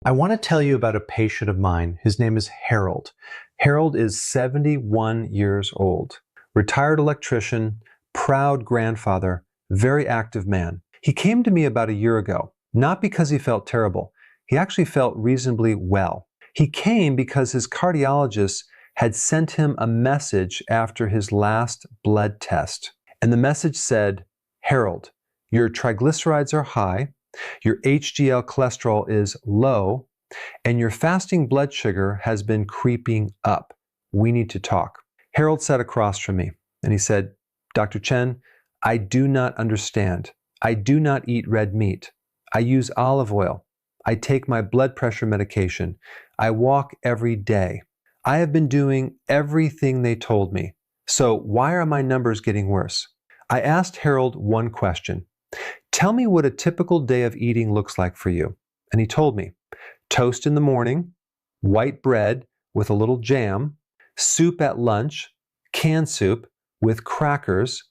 I want to tell you about a patient of mine. His name is Harold. Harold is 71 years old, retired electrician, proud grandfather, very active man. He came to me about a year ago, not because he felt terrible. He actually felt reasonably well. He came because his cardiologist had sent him a message after his last blood test. And the message said, Harold, your triglycerides are high, your HDL cholesterol is low, and your fasting blood sugar has been creeping up. We need to talk. Harold sat across from me and he said, Dr. Chen, I do not understand. I do not eat red meat. I use olive oil. I take my blood pressure medication. I walk every day. I have been doing everything they told me. So why are my numbers getting worse? I asked Harold one question. Tell me what a typical day of eating looks like for you. And he told me, toast in the morning, white bread with a little jam, soup at lunch, canned soup with crackers,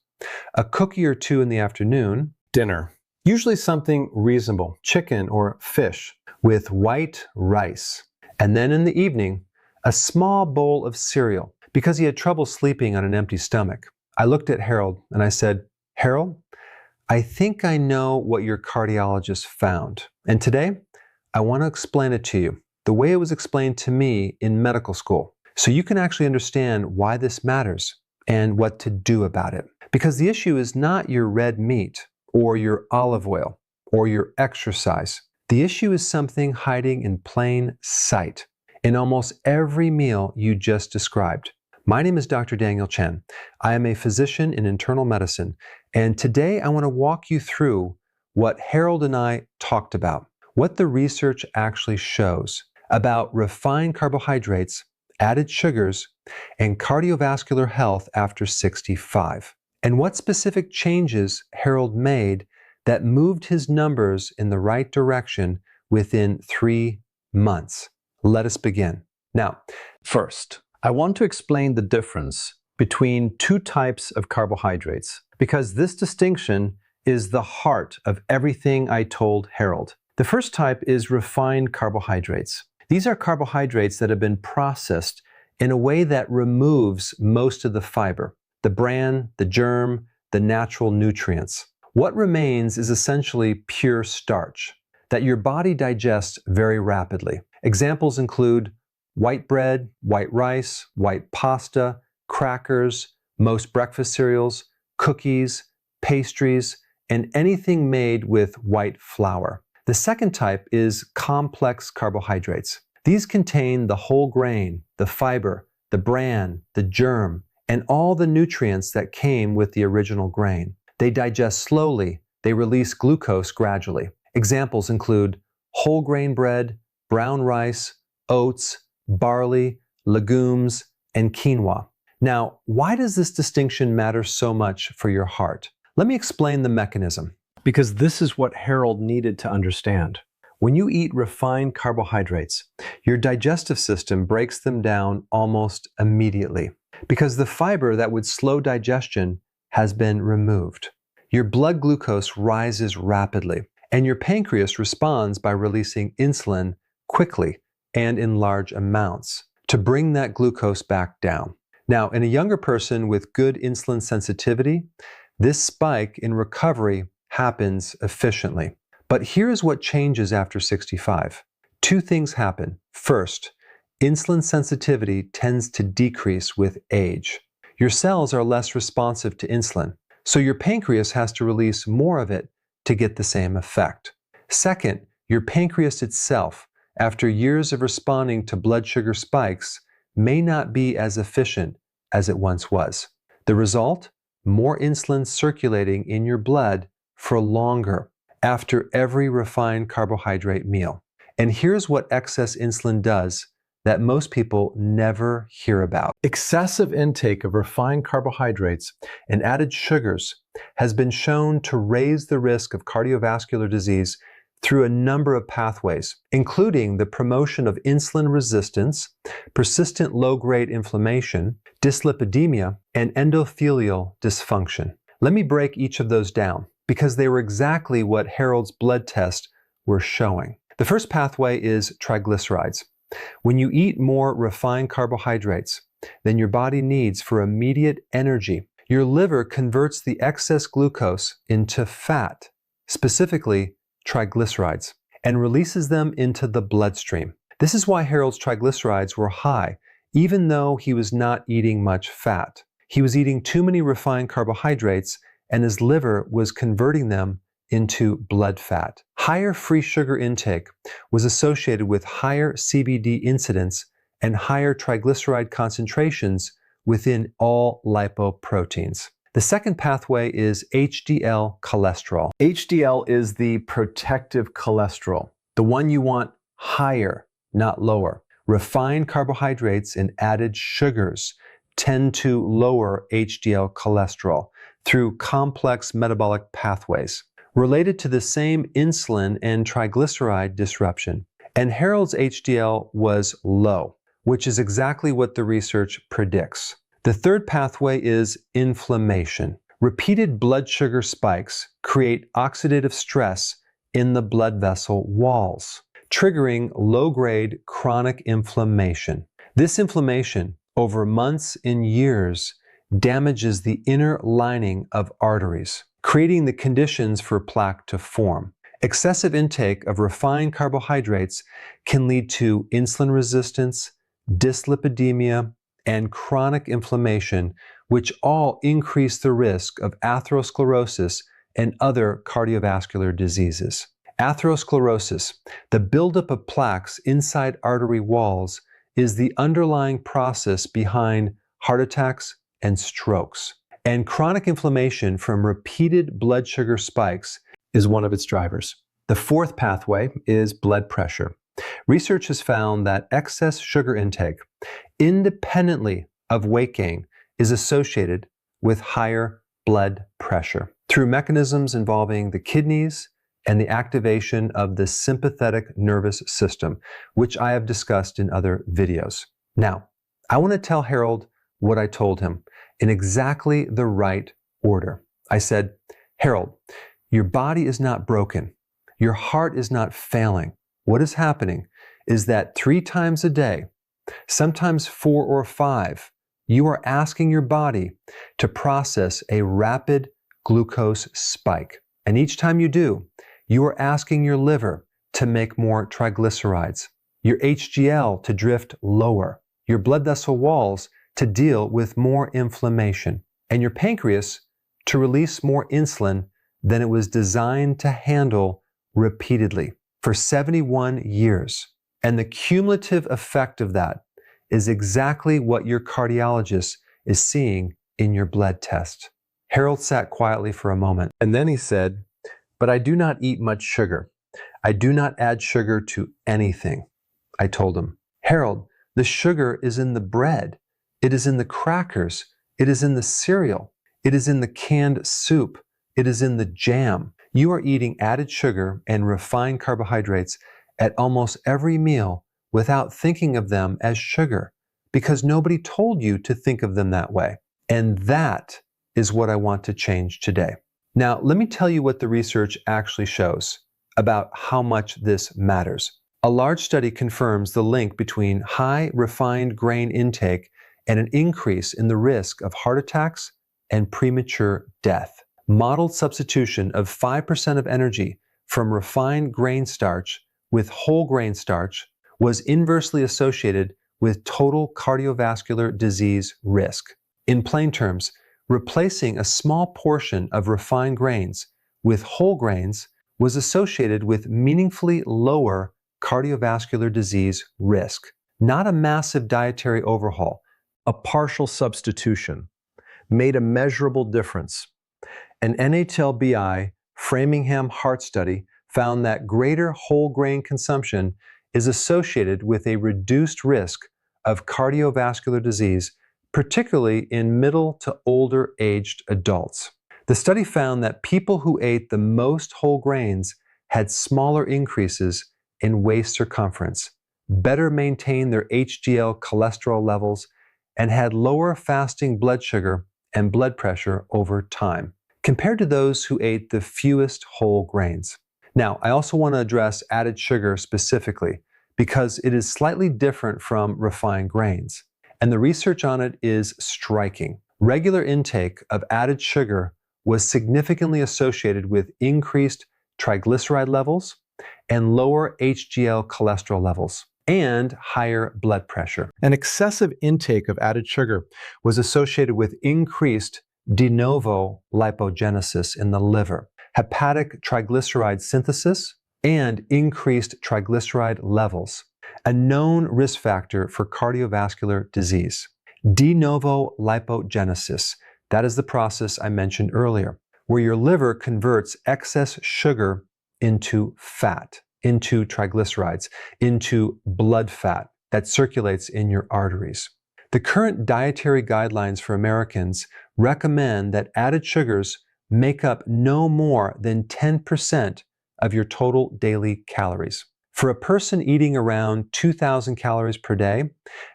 a cookie or two in the afternoon, dinner. Usually something reasonable, chicken or fish with white rice. And then in the evening, a small bowl of cereal because he had trouble sleeping on an empty stomach. I looked at Harold and I said, Harold, I think I know what your cardiologist found. And today, I want to explain it to you the way it was explained to me in medical school, so you can actually understand why this matters and what to do about it. Because the issue is not your red meat or your olive oil or your exercise. The issue is something hiding in plain sight in almost every meal you just described. My name is Dr. Daniel Chen. I am a physician in internal medicine, and today I want to walk you through what Harold and I talked about, what the research actually shows about refined carbohydrates, added sugars, and cardiovascular health after 65, and what specific changes Harold made that moved his numbers in the right direction within 3 months. Let us begin. Now, first, I want to explain the difference between two types of carbohydrates, because this distinction is the heart of everything I told Harold. The first type is refined carbohydrates. These are carbohydrates that have been processed in a way that removes most of the fiber, the bran, the germ, the natural nutrients. What remains is essentially pure starch that your body digests very rapidly. Examples include white bread, white rice, white pasta, crackers, most breakfast cereals, cookies, pastries, and anything made with white flour. The second type is complex carbohydrates. These contain the whole grain, the fiber, the bran, the germ, and all the nutrients that came with the original grain. They digest slowly. They release glucose gradually. Examples include whole grain bread, brown rice, oats, barley, legumes, and quinoa. Now, why does this distinction matter so much for your heart? Let me explain the mechanism, because this is what Harold needed to understand. When you eat refined carbohydrates, your digestive system breaks them down almost immediately, because the fiber that would slow digestion has been removed. Your blood glucose rises rapidly, and your pancreas responds by releasing insulin quickly and in large amounts to bring that glucose back down. Now, in a younger person with good insulin sensitivity, this spike in recovery happens efficiently. But here's what changes after 65. Two things happen. First, insulin sensitivity tends to decrease with age. Your cells are less responsive to insulin, so your pancreas has to release more of it to get the same effect. Second, your pancreas itself, after years of responding to blood sugar spikes, may not be as efficient as it once was. The result? More insulin circulating in your blood for longer after every refined carbohydrate meal. And here's what excess insulin does that most people never hear about. Excessive intake of refined carbohydrates and added sugars has been shown to raise the risk of cardiovascular disease through a number of pathways, including the promotion of insulin resistance, persistent low-grade inflammation, dyslipidemia, and endothelial dysfunction. Let me break each of those down, because they were exactly what Harold's blood tests were showing. The first pathway is triglycerides. When you eat more refined carbohydrates than your body needs for immediate energy, your liver converts the excess glucose into fat, specifically triglycerides, and releases them into the bloodstream. This is why Harold's triglycerides were high, even though he was not eating much fat. He was eating too many refined carbohydrates, and his liver was converting them into blood fat. Higher free sugar intake was associated with higher CVD incidence and higher triglyceride concentrations within all lipoproteins. The second pathway is HDL cholesterol. HDL is the protective cholesterol, the one you want higher, not lower. Refined carbohydrates and added sugars tend to lower HDL cholesterol through complex metabolic pathways related to the same insulin and triglyceride disruption. And Harold's HDL was low, which is exactly what the research predicts. The third pathway is inflammation. Repeated blood sugar spikes create oxidative stress in the blood vessel walls, triggering low-grade chronic inflammation. This inflammation, over months and years, damages the inner lining of arteries, creating the conditions for plaque to form. Excessive intake of refined carbohydrates can lead to insulin resistance, dyslipidemia, and chronic inflammation, which all increase the risk of atherosclerosis and other cardiovascular diseases. Atherosclerosis, the buildup of plaques inside artery walls, is the underlying process behind heart attacks and strokes. And chronic inflammation from repeated blood sugar spikes is one of its drivers. The fourth pathway is blood pressure. Research has found that excess sugar intake, independently of weight gain, is associated with higher blood pressure through mechanisms involving the kidneys and the activation of the sympathetic nervous system, which I have discussed in other videos. Now, I want to tell Harold what I told him in exactly the right order. I said, Harold, your body is not broken. Your heart is not failing. What is happening is that 3 times a day, sometimes 4 or 5, you are asking your body to process a rapid glucose spike. And each time you do, you are asking your liver to make more triglycerides, your HDL to drift lower, your blood vessel walls to deal with more inflammation, and your pancreas to release more insulin than it was designed to handle repeatedly for 71 years. And the cumulative effect of that is exactly what your cardiologist is seeing in your blood test. Harold sat quietly for a moment, and then he said, but I do not eat much sugar. I do not add sugar to anything. I told him, Harold, the sugar is in the bread. It is in the crackers. It is in the cereal. It is in the canned soup. It is in the jam. You are eating added sugar and refined carbohydrates at almost every meal without thinking of them as sugar, because nobody told you to think of them that way. And that is what I want to change today. Now, let me tell you what the research actually shows about how much this matters. A large study confirms the link between high refined grain intake and an increase in the risk of heart attacks and premature death. Modeled substitution of 5% of energy from refined grain starch with whole grain starch was inversely associated with total cardiovascular disease risk. In plain terms, replacing a small portion of refined grains with whole grains was associated with meaningfully lower cardiovascular disease risk. Not a massive dietary overhaul, a partial substitution made a measurable difference. An NHLBI Framingham Heart Study found that greater whole grain consumption is associated with a reduced risk of cardiovascular disease, particularly in middle to older aged adults. The study found that people who ate the most whole grains had smaller increases in waist circumference, better maintained their HDL cholesterol levels, and had lower fasting blood sugar and blood pressure over time, compared to those who ate the fewest whole grains. Now, I also want to address added sugar specifically because it is slightly different from refined grains, and the research on it is striking. Regular intake of added sugar was significantly associated with increased triglyceride levels and lower HDL cholesterol levels and higher blood pressure. An excessive intake of added sugar was associated with increased de novo lipogenesis in the liver, hepatic triglyceride synthesis, and increased triglyceride levels, a known risk factor for cardiovascular disease. De novo lipogenesis, that is the process I mentioned earlier, where your liver converts excess sugar into fat, into triglycerides, into blood fat that circulates in your arteries. The current dietary guidelines for Americans recommend that added sugars make up no more than 10% of your total daily calories. For a person eating around 2,000 calories per day,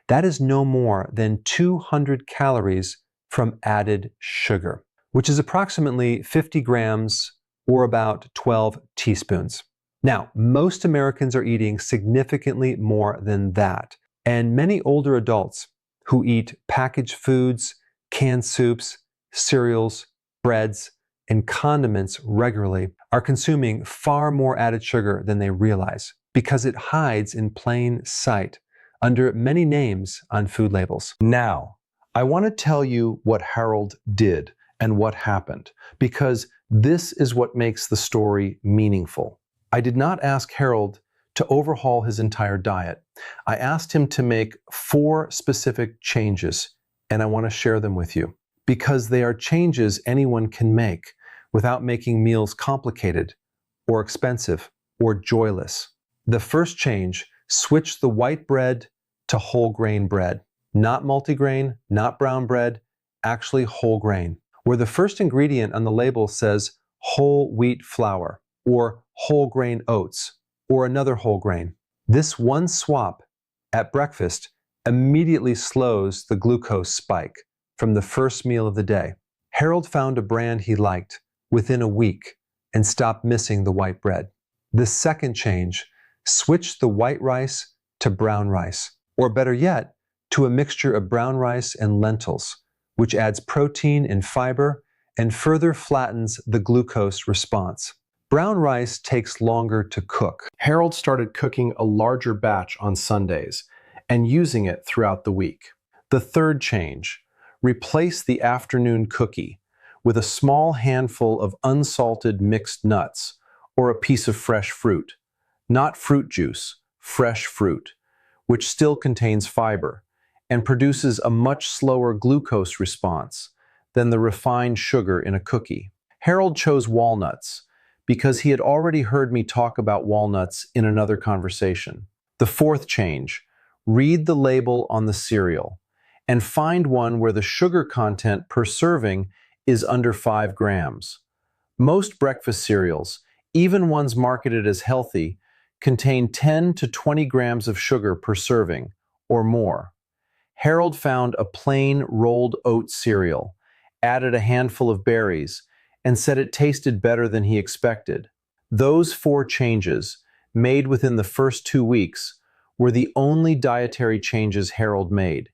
that is no more than 200 calories from added sugar, which is approximately 50 grams or about 12 teaspoons. Now, most Americans are eating significantly more than that, and many older adults who eat packaged foods, canned soups, cereals, breads, and condiments regularly are consuming far more added sugar than they realize because it hides in plain sight under many names on food labels. Now, I want to tell you what Harold did and what happened, because this is what makes the story meaningful. I did not ask Harold to overhaul his entire diet. I asked him to make 4 specific changes, and I want to share them with you because they are changes anyone can make without making meals complicated or expensive or joyless. The first change, switch the white bread to whole grain bread. Not multigrain, not brown bread, actually whole grain, where the first ingredient on the label says whole wheat flour or whole grain oats or another whole grain. This one swap at breakfast immediately slows the glucose spike from the first meal of the day. Harold found a brand he liked within a week and stopped missing the white bread. The second change, switch the white rice to brown rice, or better yet, to a mixture of brown rice and lentils, which adds protein and fiber and further flattens the glucose response. Brown rice takes longer to cook. Harold started cooking a larger batch on Sundays and using it throughout the week. The third change, replace the afternoon cookie with a small handful of unsalted mixed nuts or a piece of fresh fruit, not fruit juice, fresh fruit, which still contains fiber and produces a much slower glucose response than the refined sugar in a cookie. Harold chose walnuts because he had already heard me talk about walnuts in another conversation. The fourth change, read the label on the cereal and find one where the sugar content per serving is under 5 grams. Most breakfast cereals, even ones marketed as healthy, contain 10 to 20 grams of sugar per serving or more. Harold found a plain rolled oat cereal, added a handful of berries, and said it tasted better than he expected. Those 4 changes, made within the first 2 weeks, were the only dietary changes Harold made.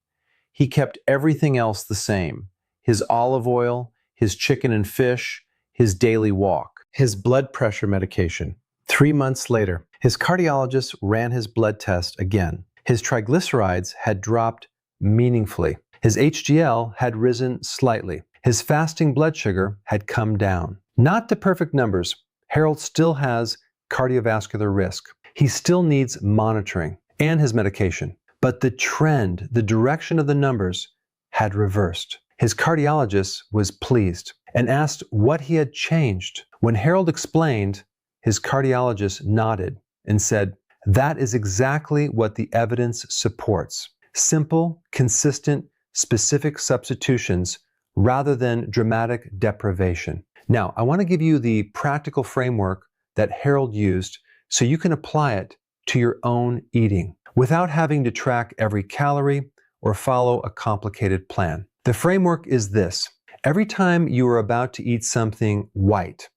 He kept everything else the same: his olive oil, his chicken and fish, his daily walk, his blood pressure medication. 3 months later, his cardiologist ran his blood test again. His triglycerides had dropped meaningfully. His HDL had risen slightly. His fasting blood sugar had come down. Not to perfect numbers, Harold still has cardiovascular risk. He still needs monitoring and his medication. But the trend, the direction of the numbers, had reversed. His cardiologist was pleased and asked what he had changed. When Harold explained, his cardiologist nodded and said, "That is exactly what the evidence supports. Simple, consistent, specific substitutions rather than dramatic deprivation." Now, I want to give you the practical framework that Harold used so you can apply it to your own eating without having to track every calorie or follow a complicated plan. The framework is this: every time you are about to eat something white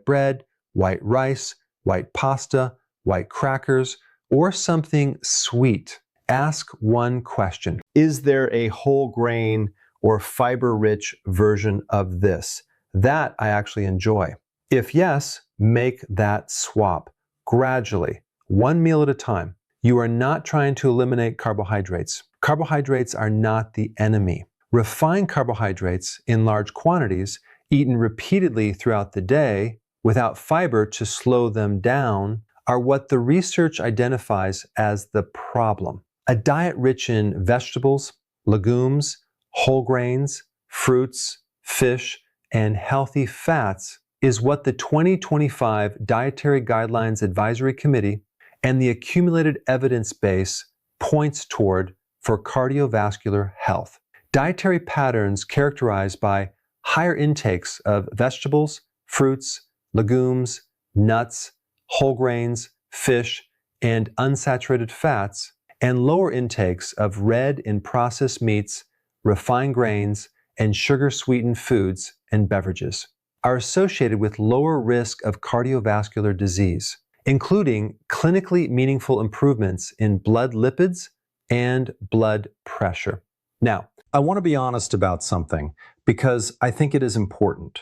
bread, white rice, white pasta, white crackers, or something sweet. Ask one question. Is there a whole grain or fiber-rich version of this? That I actually enjoy. If yes, make that swap gradually, one meal at a time. You are not trying to eliminate carbohydrates. Carbohydrates are not the enemy. Refined carbohydrates in large quantities, eaten repeatedly throughout the day without fiber to slow them down, are what the research identifies as the problem. A diet rich in vegetables, legumes, whole grains, fruits, fish, and healthy fats is what the 2025 Dietary Guidelines Advisory Committee and the accumulated evidence base points toward for cardiovascular health. Dietary patterns characterized by higher intakes of vegetables, fruits, legumes, nuts, whole grains, fish, and unsaturated fats, and lower intakes of red and processed meats, refined grains, and sugar-sweetened foods and beverages are associated with lower risk of cardiovascular disease, including clinically meaningful improvements in blood lipids and blood pressure. Now, I want to be honest about something because I think it is important.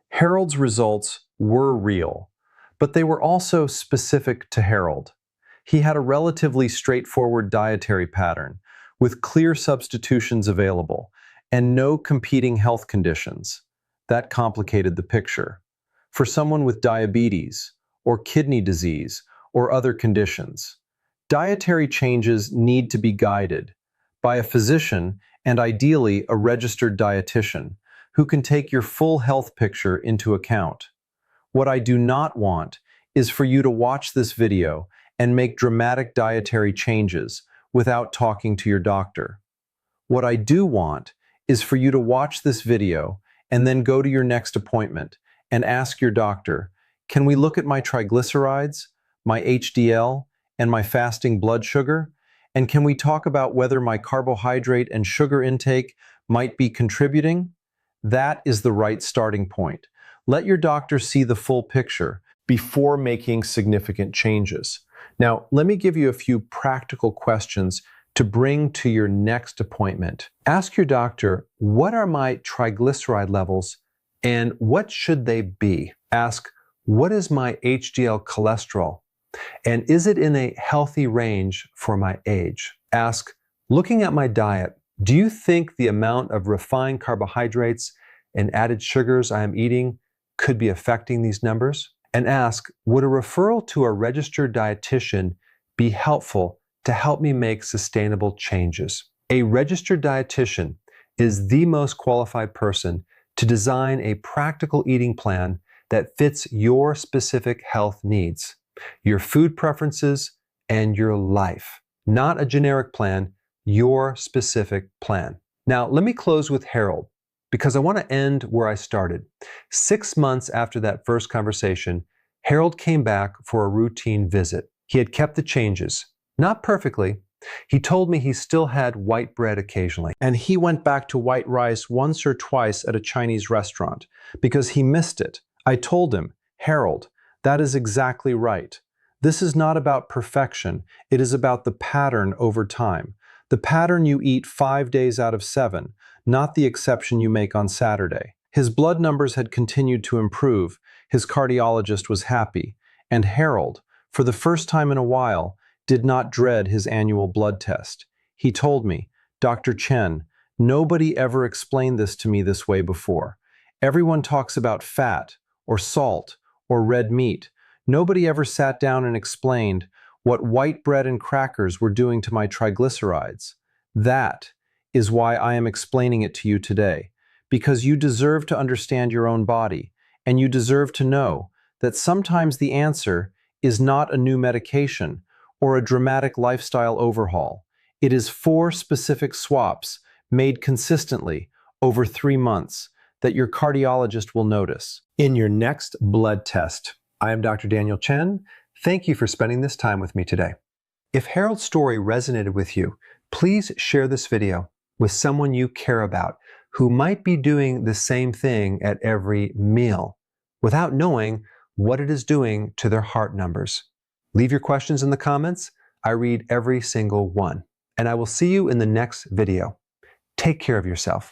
Harold's results were real, but they were also specific to Harold. He had a relatively straightforward dietary pattern with clear substitutions available and no competing health conditions. That complicated the picture. For someone with diabetes or kidney disease or other conditions, dietary changes need to be guided by a physician and ideally a registered dietitian who can take your full health picture into account. What I do not want is for you to watch this video and make dramatic dietary changes without talking to your doctor. What I do want is for you to watch this video and then go to your next appointment and ask your doctor, can we look at my triglycerides, my HDL, and my fasting blood sugar? And can we talk about whether my carbohydrate and sugar intake might be contributing? That is the right starting point. Let your doctor see the full picture before making significant changes. Now, let me give you a few practical questions to bring to your next appointment. Ask your doctor, what are my triglyceride levels and what should they be? Ask, what is my HDL cholesterol? And is it in a healthy range for my age? Ask, looking at my diet, do you think the amount of refined carbohydrates and added sugars I am eating could be affecting these numbers? And ask, would a referral to a registered dietitian be helpful to help me make sustainable changes? A registered dietitian is the most qualified person to design a practical eating plan that fits your specific health needs, your food preferences, and your life. Not a generic plan, your specific plan. Now, let me close with Harold, because I want to end where I started. 6 months after that first conversation, Harold came back for a routine visit. He had kept the changes, not perfectly. He told me he still had white bread occasionally, and he went back to white rice once or twice at a Chinese restaurant because he missed it. I told him, Harold, that is exactly right. This is not about perfection. It is about the pattern over time. The pattern you eat 5 days out of 7, not the exception you make on Saturday. His blood numbers had continued to improve. His cardiologist was happy. And Harold, for the first time in a while, did not dread his annual blood test. He told me, Dr. Chen, nobody ever explained this to me this way before. Everyone talks about fat, or salt, or red meat. Nobody ever sat down and explained what white bread and crackers were doing to my triglycerides. That is why I am explaining it to you today, because you deserve to understand your own body, and you deserve to know that sometimes the answer is not a new medication or a dramatic lifestyle overhaul. It is 4 specific swaps made consistently over 3 months that your cardiologist will notice in your next blood test. I am Dr. Daniel Chen. Thank you for spending this time with me today. If Harold's story resonated with you, please share this video with someone you care about who might be doing the same thing at every meal. Without knowing, what it is doing to their heart numbers. Leave your questions in the comments. I read every single one. And I will see you in the next video. Take care of yourself.